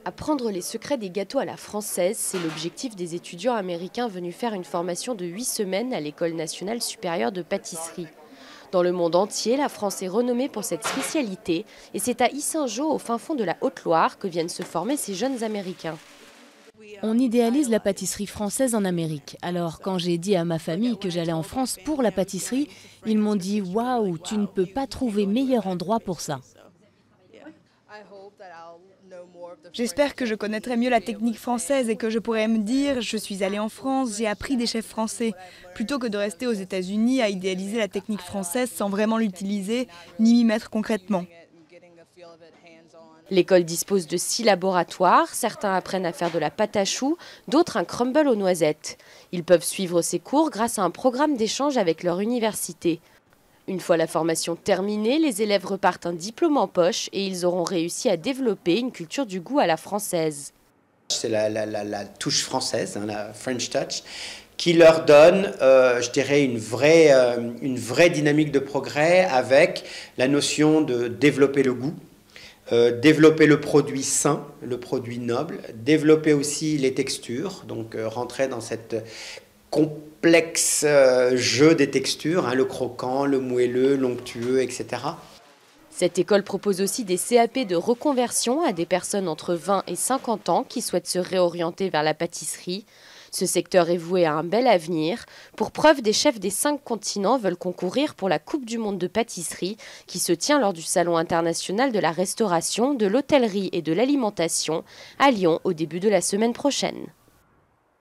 Apprendre les secrets des gâteaux à la française, c'est l'objectif des étudiants américains venus faire une formation de 8 semaines à l'École nationale supérieure de pâtisserie. Dans le monde entier, la France est renommée pour cette spécialité et c'est à Yssingeaux, au fin fond de la Haute-Loire, que viennent se former ces jeunes Américains. On idéalise la pâtisserie française en Amérique. Alors quand j'ai dit à ma famille que j'allais en France pour la pâtisserie, ils m'ont dit « Waouh, tu ne peux pas trouver meilleur endroit pour ça ». J'espère que je connaîtrai mieux la technique française et que je pourrai me dire « je suis allée en France, j'ai appris des chefs français », plutôt que de rester aux États-Unis à idéaliser la technique française sans vraiment l'utiliser ni m'y mettre concrètement. L'école dispose de 6 laboratoires, certains apprennent à faire de la pâte à choux, d'autres un crumble aux noisettes. Ils peuvent suivre ces cours grâce à un programme d'échange avec leur université. Une fois la formation terminée, les élèves repartent un diplôme en poche et ils auront réussi à développer une culture du goût à la française. C'est la touche française, la French touch, qui leur donne, je dirais, une vraie dynamique de progrès avec la notion de développer le goût, développer le produit sain, le produit noble, développer aussi les textures, donc rentrer dans cette complexe jeu des textures, le croquant, le moelleux, l'onctueux, etc. Cette école propose aussi des CAP de reconversion à des personnes entre 20 et 50 ans qui souhaitent se réorienter vers la pâtisserie. Ce secteur est voué à un bel avenir. Pour preuve, des chefs des 5 continents veulent concourir pour la Coupe du monde de pâtisserie qui se tient lors du Salon international de la restauration, de l'hôtellerie et de l'alimentation à Lyon au début de la semaine prochaine.